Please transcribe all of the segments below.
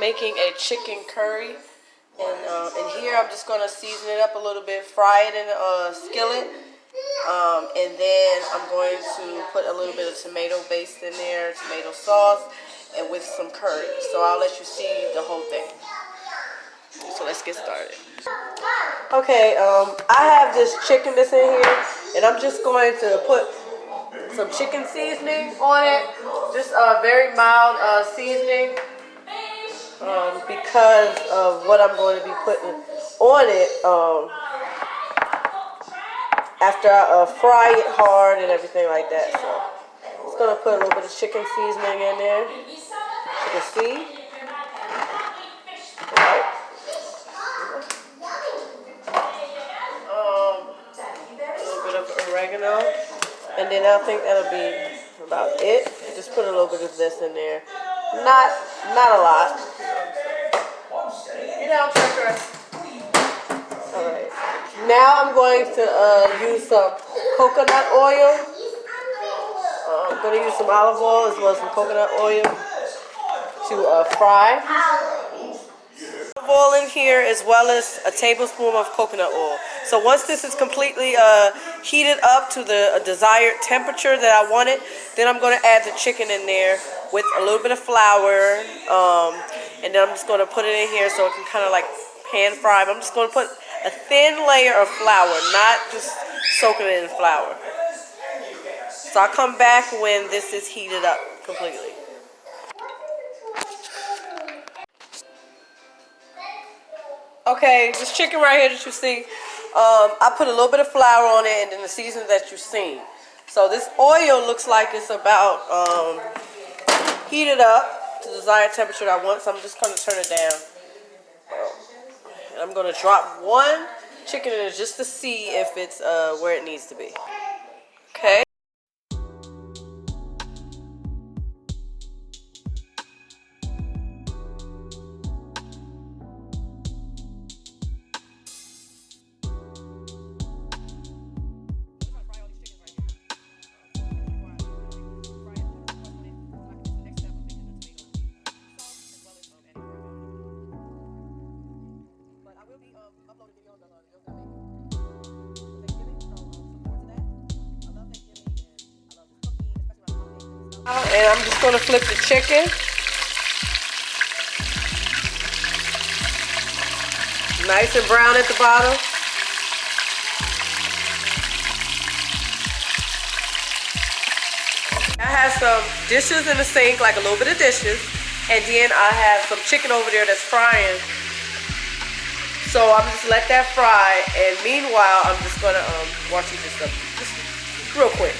making a chicken curry. And in here I'm just going to season it up a little bit, fry it in a skillet. And then I'm going to put a little bit of tomato paste in there, tomato sauce, and with some curry. So I'll let you see the whole thing. So let's get started. Okay, I have this chicken that's in here, and I'm just going to put some chicken seasoning on it. Just a very mild seasoning because of what I'm going to be putting on it after I fry it hard and everything like that. So I'm just going to put a little bit of chicken seasoning in there. You can see. Oregano, and then I think that'll be about it. Just put a little bit of this in there, not a lot. You know, all right. Now I'm going to use some coconut oil. I'm going to use some olive oil as well as some coconut oil to fry. Oil in here as well as a tablespoon of coconut oil. So once this is completely heated up to the desired temperature that I want it, then I'm going to add the chicken in there with a little bit of flour, and then I'm just going to put it in here so it can kind of like pan fry. I'm just going to put a thin layer of flour, not just soaking it in flour. So I'll come back when this is heated up completely. Okay, this chicken right here that you see, I put a little bit of flour on it and then the seasoning that you've seen. So this oil looks like it's about heated up to the desired temperature that I want, so I'm just going to turn it down. And I'm going to drop one chicken in it just to see if it's where it needs to be. Okay. And I'm just going to flip the chicken. Nice and brown at the bottom. I have some dishes in the sink, like a little bit of dishes. And then I have some chicken over there that's frying. So I'm just let that fry. And meanwhile, I'm just going to wash this up just real quick.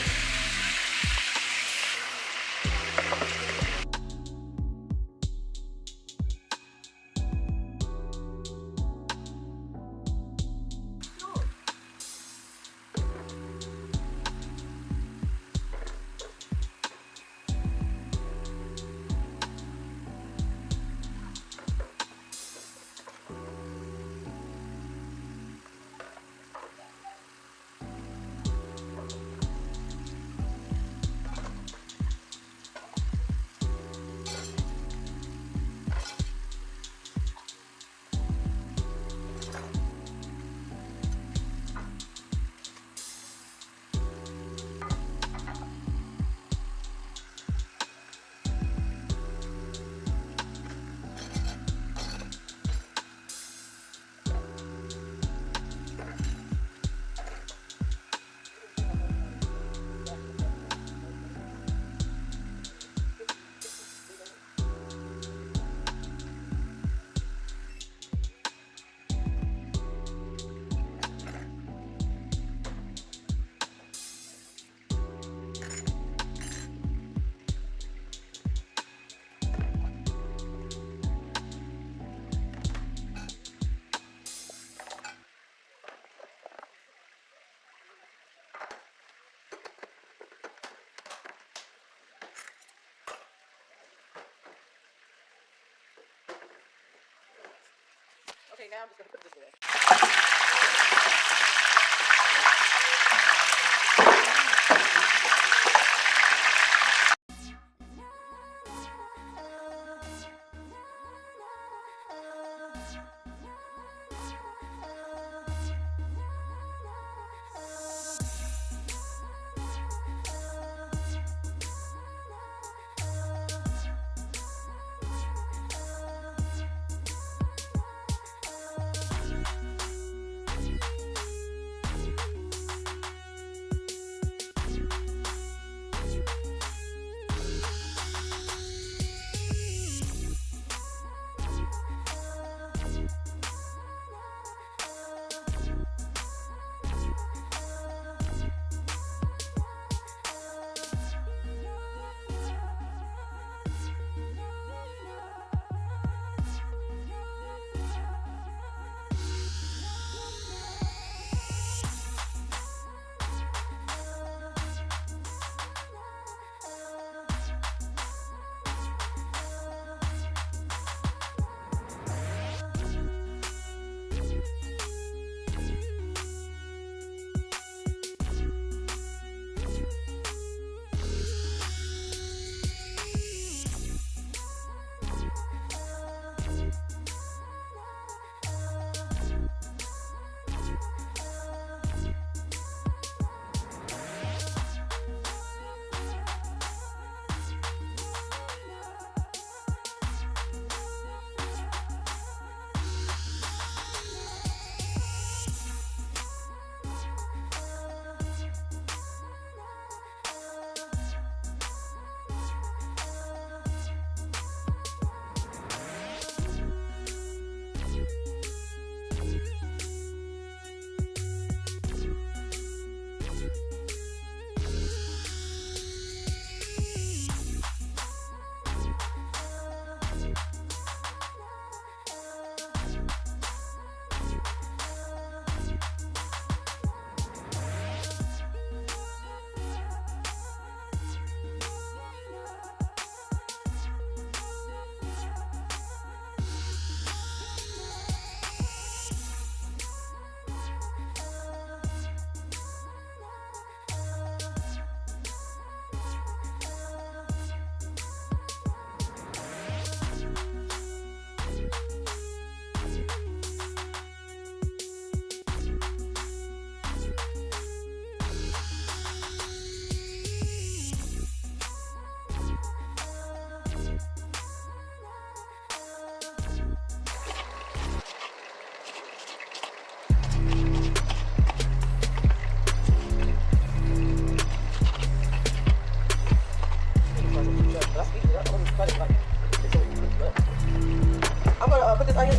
Okay, now I'm just going to put this away.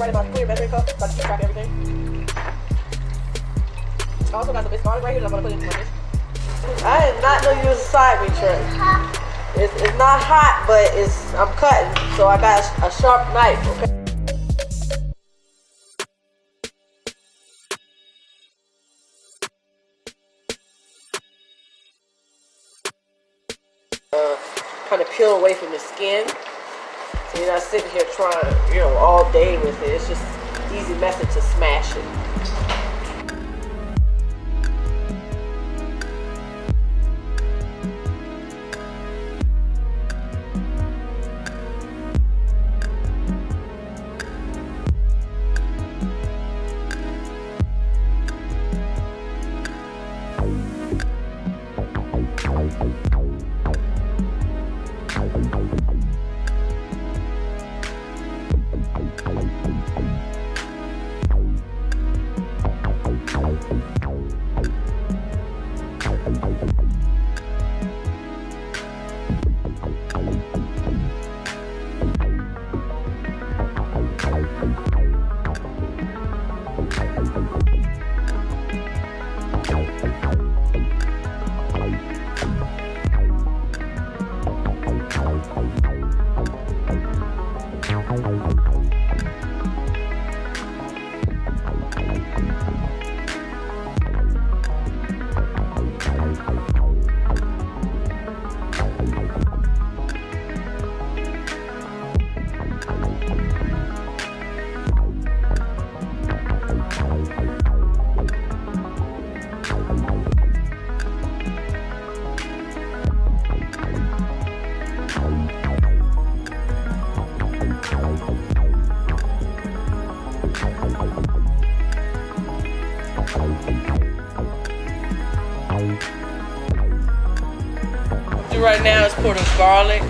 right in my clear measuring cup so I can keep track of everything. I also got some Miss garlic right here that I'm gonna put into my dish. I did not know you was a side me tray. It's not hot, but I'm cutting, so I got a sharp knife. Okay. Kind of peel away from the skin, so you're not sitting here trying, all day with it. It's just an easy method to smash it. Right now is pour the garlic,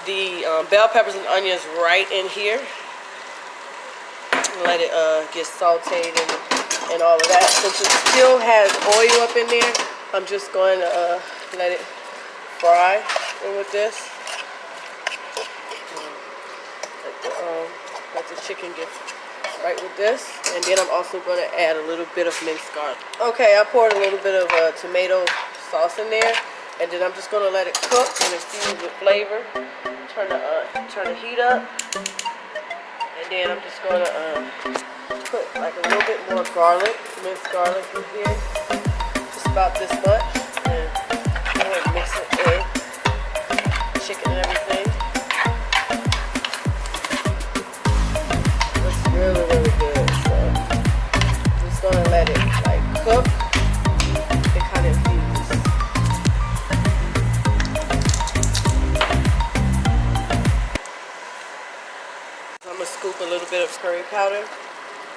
the bell peppers and onions right in here. Let it get sauteed and all of that. Since it still has oil up in there, I'm just going to let it fry in with this. Let the chicken get right with this. And then I'm also going to add a little bit of minced garlic. Okay, I poured a little bit of tomato sauce in there. And then I'm just gonna let it cook and infuse with flavor. Turn the heat up, and then I'm just gonna put like a little bit more garlic, minced garlic in here, just about this much, and go ahead and mix it in, chicken and everything. Looks really, really good. So I'm just gonna let it like cook. It kind of infuse. Scoop a little bit of curry powder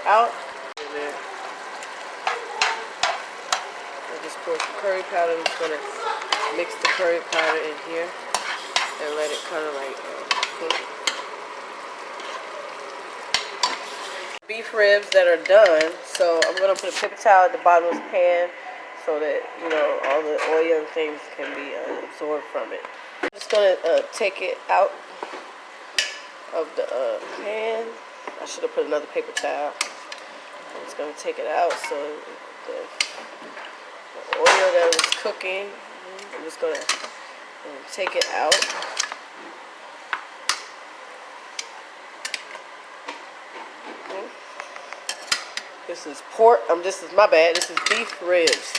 out. And then I just pour some curry powder. I'm just going to mix the curry powder in here and let it kind of like cook. Beef ribs that are done, so I'm going to put a paper towel at the bottom of the pan so that, all the oil and things can be absorbed from it. I'm just going to take it out of the pan. I should have put another paper towel. I'm just going to take it out so the oil that was cooking, I'm just going to take it out. This is pork. This is my bad. This is beef ribs.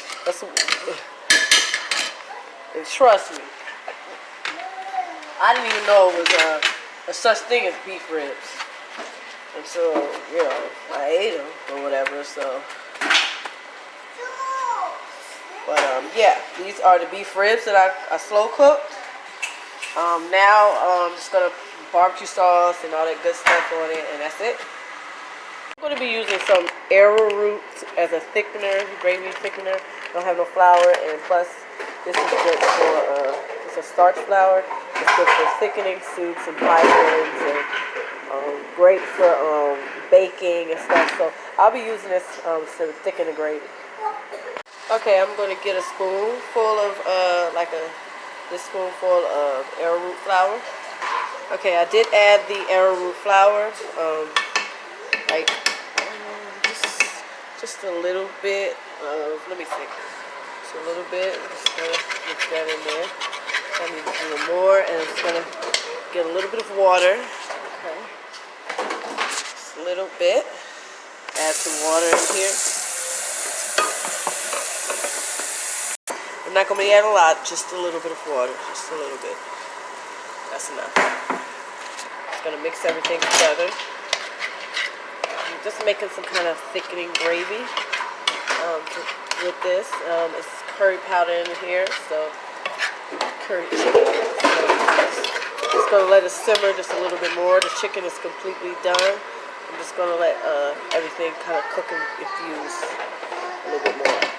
And trust me, I didn't even know it was a such thing as beef ribs. And so, I ate them or whatever, so. But, yeah, these are the beef ribs that I slow cooked. Now, I'm just going to barbecue sauce and all that good stuff on it, and that's it. I'm going to be using some arrowroot as a thickener, gravy thickener. I don't have no flour, and plus, this is good for, it's a starch flour. It's good for thickening soups and pie filings, and great for baking and stuff. So I'll be using this to thicken the gravy. Okay, I'm going to get a spoonful of this spoonful of arrowroot flour. Okay, I did add the arrowroot flour. like just a little bit of, let me see, just a little bit. I'm just gonna mix that in there. I need a little more, and I'm just gonna get a little bit of water. Okay, just a little bit. Add some water in here. I'm not gonna add a lot, just a little bit of water, just a little bit. That's enough. Just gonna mix everything together. I'm just making some kind of thickening gravy with this. It's curry powder in here, so curry chicken. So just gonna let it simmer just a little bit more. The chicken is completely done. I'm just gonna let everything kind of cook and infuse a little bit more.